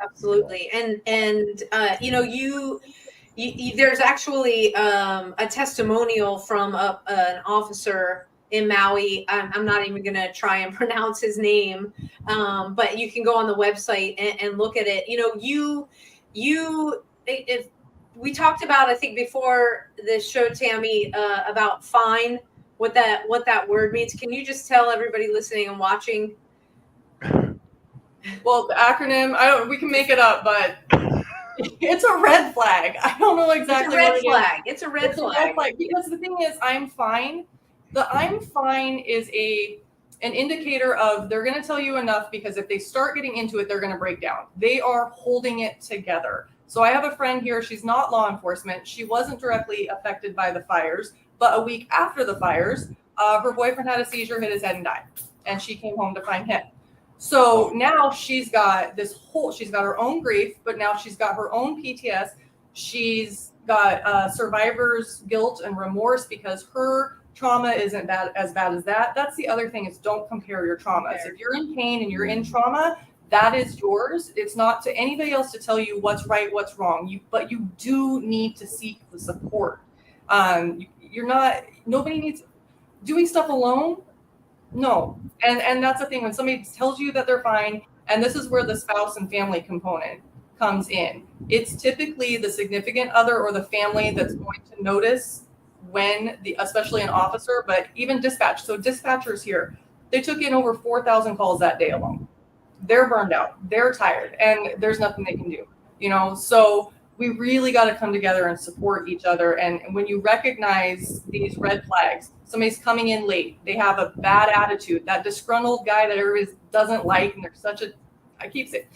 Absolutely. And you there's actually a testimonial from an officer in Maui. I'm not even going to try and pronounce his name, but you can go on the website and look at it. If we talked about, I think before this show, Tami, about fine, what that word means. Can you just tell everybody listening and watching? Well, the acronym, we can make it up, but it's a red flag. I don't know exactly what it is. It's a red flag. Because the thing is, I'm fine. The I'm fine is an indicator of they're going to tell you enough, because if they start getting into it, they're going to break down. They are holding it together. So I have a friend here. She's not law enforcement. She wasn't directly affected by the fires, but a week after the fires, her boyfriend had a seizure, hit his head, and died. And she came home to find him. So now she's got her own grief, but now she's got her own PTSD. She's got survivor's guilt and remorse because her trauma isn't as bad as that. That's the other thing, is don't compare your traumas. If you're in pain and you're in trauma, that is yours. It's not to anybody else to tell you what's right, what's wrong. But you do need to seek the support. Nobody needs doing stuff alone. No. And that's the thing, when somebody tells you that they're fine, and this is where the spouse and family component comes in. It's typically the significant other or the family that's going to notice when especially an officer, but even dispatch. So dispatchers here, they took in over 4,000 calls that day alone. They're burned out, they're tired, and there's nothing they can do, so we really got to come together and support each other. And when you recognize these red flags, somebody's coming in late, they have a bad attitude, that disgruntled guy that everybody doesn't like, and they're I keep saying,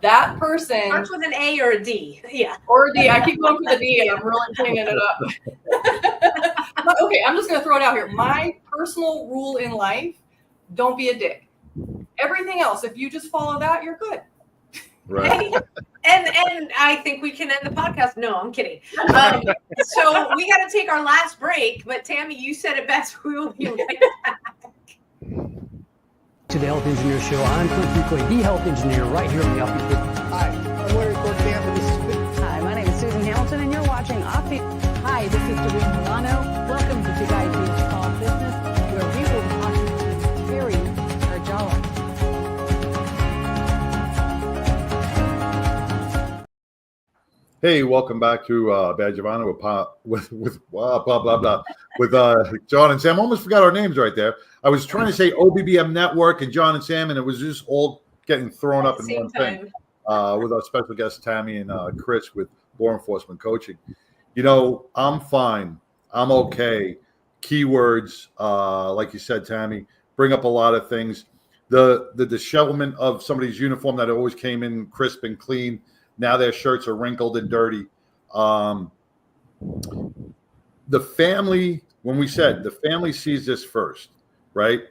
that person starts with an A or a D. Yeah. Or a D. I keep going for the D, and I'm really cleaning it up. But okay, I'm just going to throw it out here. My personal rule in life: don't be a dick. Everything else, if you just follow that, you're good. Right. And I think we can end the podcast. No, I'm kidding. So we got to take our last break. But Tami, you said it best. We will be right back. To the Health Engineer Show. I'm Clint Fuquay, the Health Engineer, right here on the Offbeat Business. Hi, I'm Larry Cortampa. Hi, my name is Susan Hamilton, and you're watching Offbeat. Hi, this is Doreen Milano. Welcome to Big Ideas Small Business, where we will be talking to Terry Arjala. Hey, welcome back to Badge of Honor with blah blah blah with John and Sam. I almost forgot our names right there. I was trying to say OBBM Network and John and Sam, and it was just all getting thrown up in one thing. With our special guests Tami and Chris with law enforcement coaching. I'm fine. I'm okay. Keywords, like you said, Tami, bring up a lot of things. The dishevelment of somebody's uniform that always came in crisp and clean. Now their shirts are wrinkled and dirty. The family, when we said the family sees this first, right?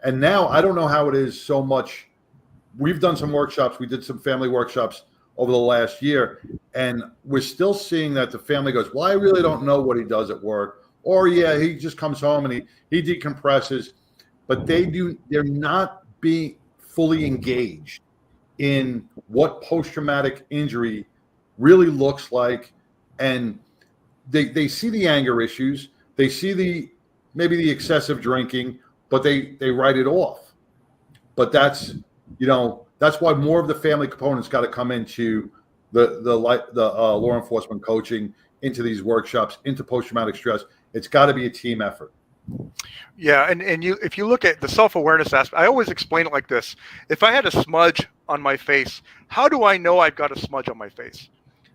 And now I don't know how it is so much. We've done some workshops. We did some family workshops over the last year, and we're still seeing that the family goes, well, I really don't know what he does at work. Or, yeah, he just comes home and he decompresses. But they're not being fully engaged in what post-traumatic injury really looks like. And they see the anger issues. They see maybe the excessive drinking, but they write it off. But that's why more of the family components got to come into the law enforcement coaching, into these workshops, into post-traumatic stress. It's got to be a team effort. Yeah, and if you look at the self-awareness aspect, I always explain it like this. If I had a smudge on my face, how do I know I've got a smudge on my face?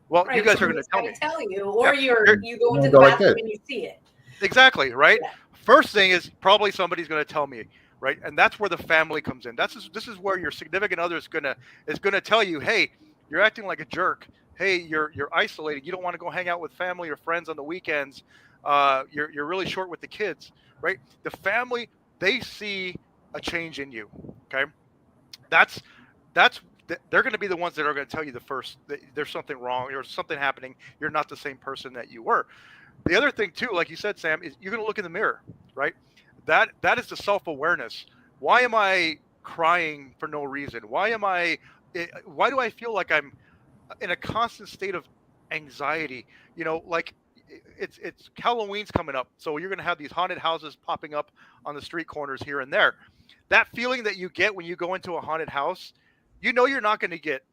Well, you Right. guys are going to Somebody's tell gotta me. tell you, or Yeah, you go into the go like bathroom this. and you see it. exactly, right? Yeah. First thing is probably somebody's going to tell me, right? And that's where the family comes in. This is where your significant other is gonna tell you, hey, you're acting like a jerk. Hey, you're isolated. You don't want to go hang out with family or friends on the weekends. You're really short with the kids, right? The family, they see a change in you. Okay, that's they're going to be the ones that are going to tell you the first that there's something wrong, there's something happening. You're not the same person that you were. The other thing too, like you said, Sam, is you're going to look in the mirror, right? That is the self-awareness. Why am I crying for no reason? Why do I feel like I'm in a constant state of anxiety? Like it's Halloween's coming up, so you're going to have these haunted houses popping up on the street corners here and there. That feeling that you get when you go into a haunted house, you're not going to get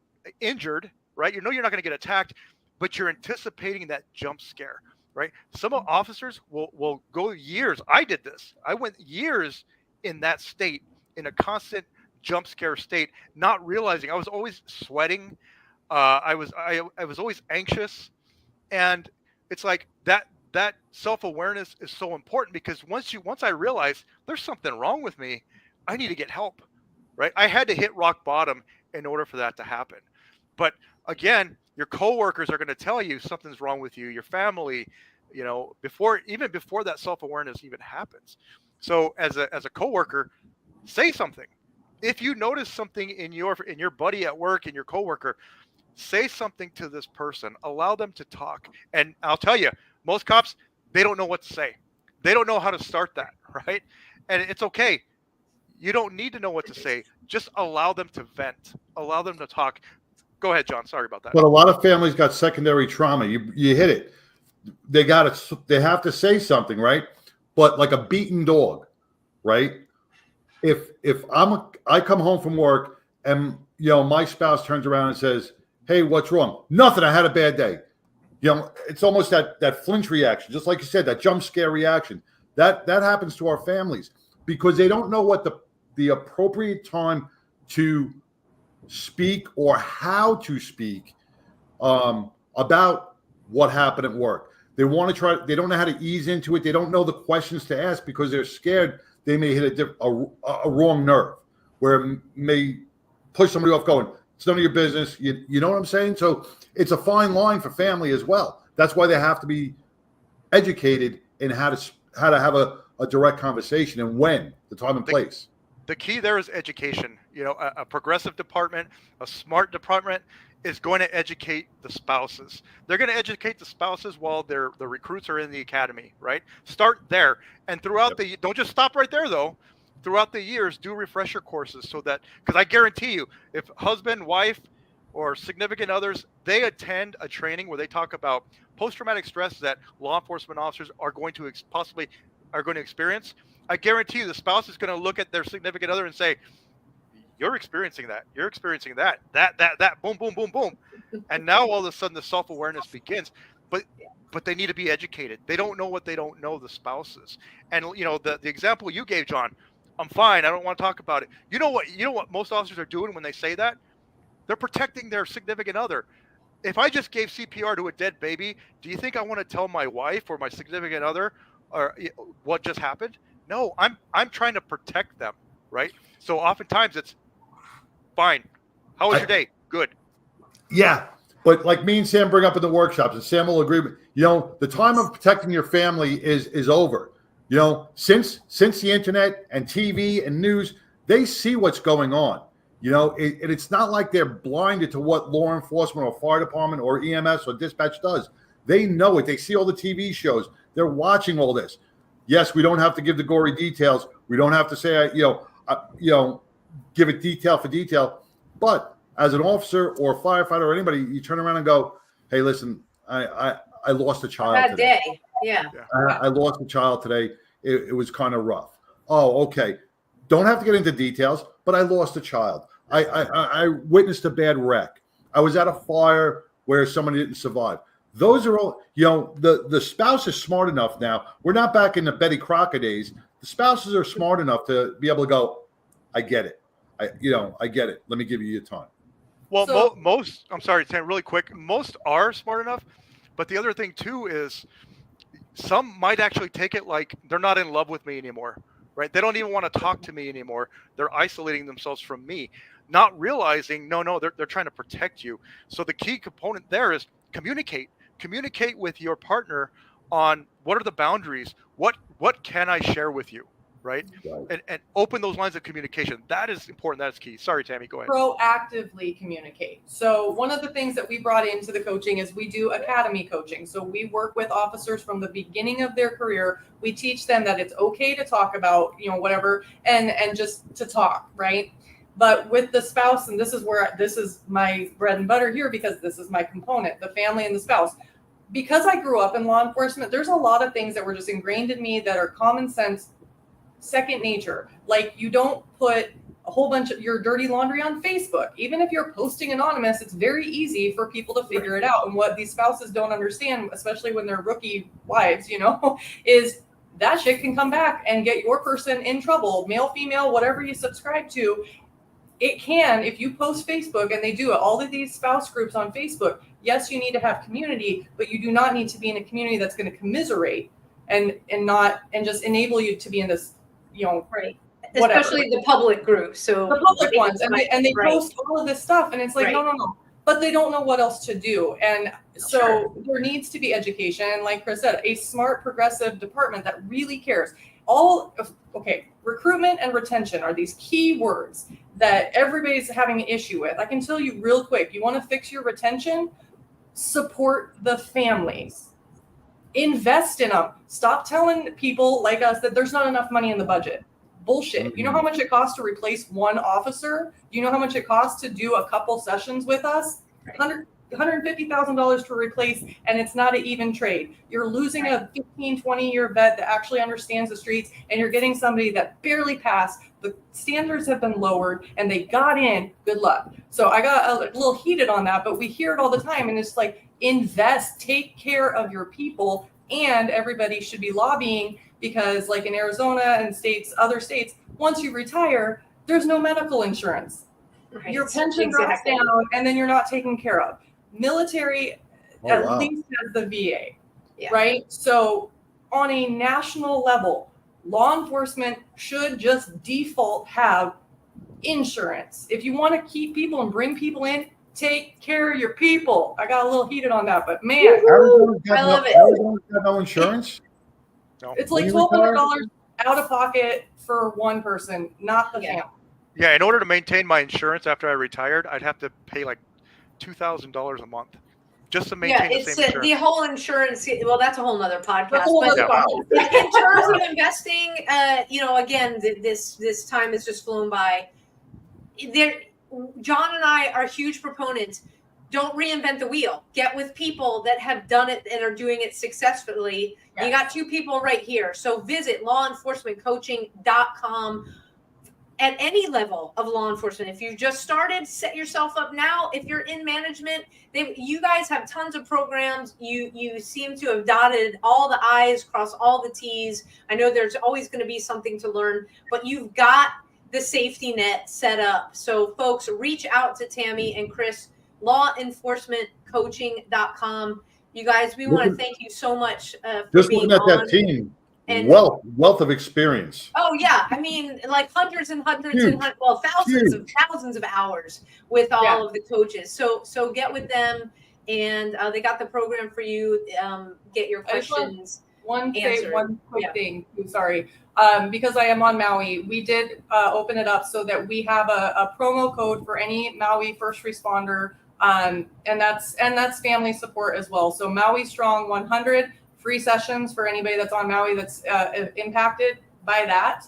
injured, right? You're not going to get attacked, but you're anticipating that jump scare, right? Some officers will go years. I did this. I went years in that state, in a constant jump scare state, not realizing I was always sweating. I was always anxious, and it's like that self-awareness is so important, because once I realized there's something wrong with me, I need to get help, right? I had to hit rock bottom in order for that to happen. But again, your coworkers are going to tell you something's wrong with you, your family, before that self-awareness even happens. So as a coworker, say something. If you notice something in your buddy at work, in your coworker, say something to this person. Allow them to talk. And I'll tell you, most cops, they don't know what to say. They don't know how to start that, right? And it's okay. You don't need to know what to say. Just allow them to vent. Allow them to talk. Go ahead, John. Sorry about that. But a lot of families got secondary trauma. You hit it. They have to say something, right? But like a beaten dog, right? If I come home from work and my spouse turns around and says, "Hey, what's wrong?" "Nothing. I had a bad day." It's almost that flinch reaction, just like you said, that jump scare reaction. That happens to our families because they don't know what the appropriate time to speak or how to speak about what happened at work. They want to try. They don't know how to ease into it. They don't know the questions to ask because they're scared they may hit a wrong nerve where it may push somebody off going, "It's none of your business." You know what I'm saying? So it's a fine line for family as well. That's why they have to be educated in how to have a direct conversation and when, the time and place. The key there is education. A progressive department, a smart department is going to educate the spouses. They're going to educate the spouses while the recruits are in the academy, right? Start there. And throughout don't just stop right there though. Throughout the years, do refresher courses so that, because I guarantee you, if husband, wife, or significant others, they attend a training where they talk about post-traumatic stress that law enforcement officers are going to experience, I guarantee you the spouse is going to look at their significant other and say, "You're experiencing that. You're experiencing that, boom, boom, boom, boom." And now all of a sudden the self-awareness begins. But they need to be educated. They don't know what they don't know, the spouses. And the example you gave, John, "I'm fine. I don't want to talk about it." You know what most officers are doing when they say that? They're protecting their significant other. If I just gave CPR to a dead baby, do you think I want to tell my wife or my significant other or what just happened? No, I'm trying to protect them, right? So oftentimes it's fine. How was your day? Good. Yeah, but like me and Sam bring up in the workshops, and Sam will agree with, the time of protecting your family is over. Since the internet and TV and news, they see what's going on. It's not like they're blinded to what law enforcement or fire department or EMS or dispatch does. They know it. They see all the TV shows. They're watching all this. Yes, we don't have to give the gory details. We don't have to say, give it detail for detail. But as an officer or firefighter or anybody, you turn around and go, "Hey, listen, I lost a child Bad today. day." Yeah. I lost a child today. It was kind of rough." "Oh, okay." Don't have to get into details, but I lost a child. I witnessed a bad wreck. I was at a fire where somebody didn't survive. Those are all, the spouse is smart enough now. We're not back in the Betty Crocker days. The spouses are smart enough to be able to go, I get it. I get it. Let me give you your time. Well, So- most, I'm sorry, Sam, really quick. Most are smart enough, but the other thing too is some might actually take it like they're not in love with me anymore, right? They don't even want to talk to me anymore. They're isolating themselves from me, not realizing, no, they're trying to protect you. So the key component there is communicate with your partner on what are the boundaries, what can I share with you, right? And open those lines of communication. That is important. That is key. Sorry, Tami, go ahead. Proactively communicate. So one of the things that we brought into the coaching is we do academy coaching. So we work with officers from the beginning of their career. We teach them that it's okay to talk about, whatever, and just to talk, right? But with the spouse, and this is my bread and butter here, because this is my component, the family and the spouse. Because I grew up in law enforcement, there's a lot of things that were just ingrained in me that are common sense, second nature. Like, you don't put a whole bunch of your dirty laundry on Facebook. Even if you're posting anonymous, it's very easy for people to figure it out. And what these spouses don't understand, especially when they're rookie wives, is that shit can come back and get your person in trouble, male, female, whatever you subscribe to. It can, if you post Facebook, and they do it, all of these spouse groups on Facebook. Yes, you need to have community, but you do not need to be in a community that's going to commiserate and just enable you to be in this, Right. whatever. Especially the public groups. So The public ones, and they right. post all of this stuff, and it's like, Right. no, but they don't know what else to do. And so Sure. there needs to be education. And like Chris said, a smart, progressive department that really cares. Recruitment and retention are these key words that everybody's having an issue with. I can tell you real quick, you want to fix your retention, support the families. Invest in them. Stop telling people like us that there's not enough money in the budget. Bullshit. Mm-hmm. You know how much it costs to replace one officer? Do you know how much it costs to do a couple sessions with us? $150,000 to replace, and it's not an even trade. You're losing a 15, 20-year vet that actually understands the streets, and you're getting somebody that barely passed. The standards have been lowered, and they got in. Good luck. So I got a little heated on that, but we hear it all the time, and it's like, invest, take care of your people, and everybody should be lobbying, because like in Arizona and other states, once you retire, there's no medical insurance. Right. Your pension drops down, and then you're not taken care of. Military least has the VA, right? So on a national level, law enforcement should just default have insurance. If you want to keep people and bring people in, take care of your people. I got a little heated on that, but man, I love it. Arizona's got no insurance? No. it's like $1,200 out of pocket for one person, not the family. Yeah, in order to maintain my insurance after I retired, I'd have to pay like $2,000 a month just to maintain the same insurance. The whole insurance. Well, that's a whole nother podcast. That's a whole other podcast. In terms of investing, again, this time has just flown by. John and I are huge proponents. Don't reinvent the wheel. Get with people that have done it and are doing it successfully. Yes. You got two people right here. So visit lawenforcementcoaching.com. At any level of law enforcement. If you've just started, set yourself up now. If you're in management, you guys have tons of programs. You seem to have dotted all the I's, crossed all the T's. I know there's always going to be something to learn, but you've got the safety net set up. So folks, reach out to Tami and Chris, lawenforcementcoaching.com. You guys, we want to thank you so much for just being looking at on. that team. And wealth of experience. Oh yeah, I mean, like hundreds and hundreds and thousands of hours with all of the coaches. So get with them, and they got the program for you. Get your questions. One quick thing. Sorry, because I am on Maui, we did open it up so that we have a promo code for any Maui first responder, and that's family support as well. So Maui Strong 100. Free sessions for anybody that's on Maui that's impacted by that.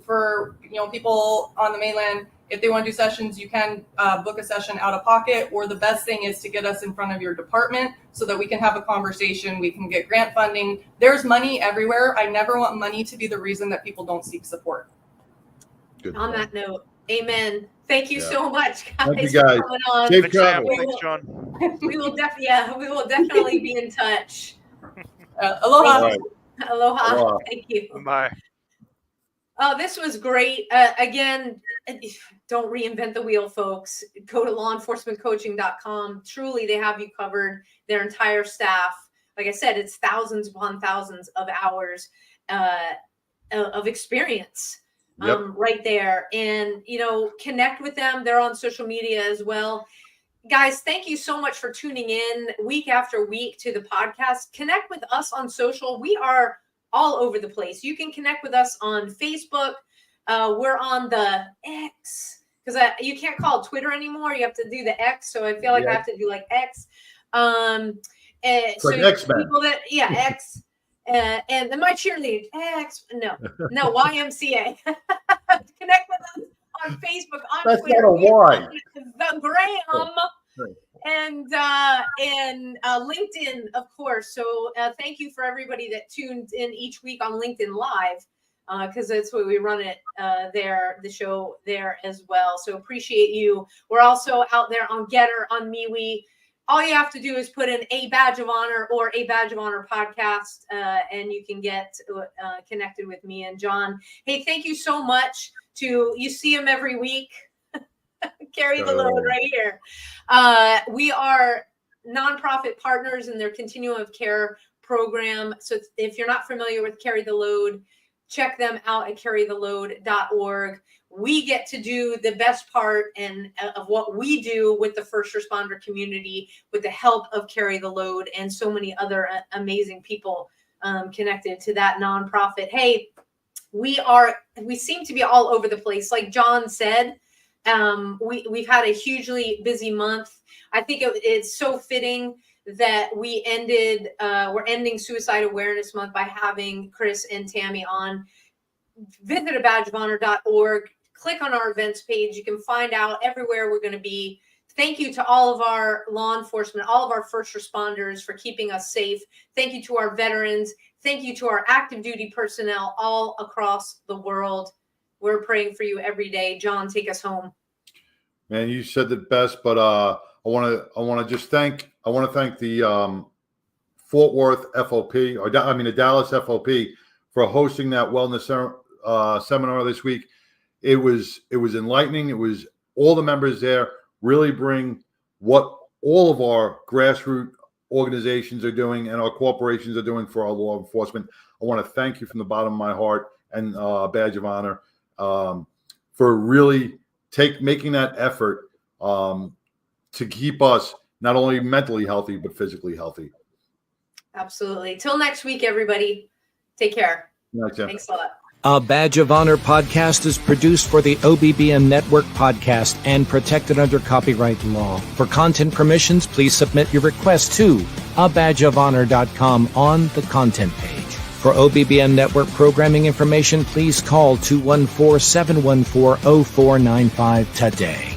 For people on the mainland, if they want to do sessions, you can book a session out of pocket, or the best thing is to get us in front of your department so that we can have a conversation. We can get grant funding. There's money everywhere. I never want money to be the reason that people don't seek support. Good on that note, Amen. Thank you so much, guys, Thank you, guys. for coming on. Safe Thanks, Sam. travel. Thanks, John. We will definitely be in touch. Aloha. All right. Aloha. Aloha. Thank you. Bye. Oh, this was great. Again, don't reinvent the wheel, folks. Go to lawenforcementcoaching.com. Truly, they have you covered. Their entire staff. Like I said, it's thousands upon thousands of hours of experience right there. And, connect with them. They're on social media as well. Guys, thank you so much for tuning in week after week to the podcast. Connect with us on social. We are all over the place. You can connect with us on Facebook. We're on the X because you can't call it Twitter anymore. You have to do the X. So I feel like I have to do like X. It's so like X-Men. People that, X. And then my cheerleader, X. No, YMCA. Connect with us on Facebook, on That's Twitter. not a Y. The Graham. And LinkedIn, of course. So thank you for everybody that tuned in each week on LinkedIn Live, because that's where we run it the show there as well. So appreciate you. We're also out there on Getter, on MeWe. All you have to do is put in A Badge of Honor or A Badge of Honor podcast, and you can get connected with me and John. Hey, thank you so much. You see him every week. Carry the load right here. We are nonprofit partners in their Continuum of Care program. So if you're not familiar with Carry the Load, check them out at carrytheload.org. We get to do the best part of what we do with the first responder community with the help of Carry the Load and so many other amazing people connected to that nonprofit. Hey, we seem to be all over the place. Like John said, we've had a hugely busy month. I think it's so fitting that we're ending Suicide Awareness Month by having Chris and Tami on. Visit abadgeofhonor.org. Click on our events page. You can find out everywhere we're going to be. Thank you to all of our law enforcement, all of our first responders for keeping us safe. Thank you to our veterans. Thank you to our active duty personnel all across the world. We're praying for you every day. John, take us home. Man, you said the best, but I want to thank the Fort Worth FOP, the Dallas FOP, for hosting that wellness seminar this week. It was enlightening. It was all the members there really bring what all of our grassroots organizations are doing and our corporations are doing for our law enforcement. I want to thank you from the bottom of my heart and Badge of Honor for really making that effort to keep us not only mentally healthy, but physically healthy. Absolutely. Till next week, everybody. Take care. Thanks a lot. A Badge of Honor podcast is produced for the OBBM Network podcast and protected under copyright law. For content permissions, please submit your request to abadgeofhonor.com on the content page. For OBBM Network programming information, please call 214-714-0495 today.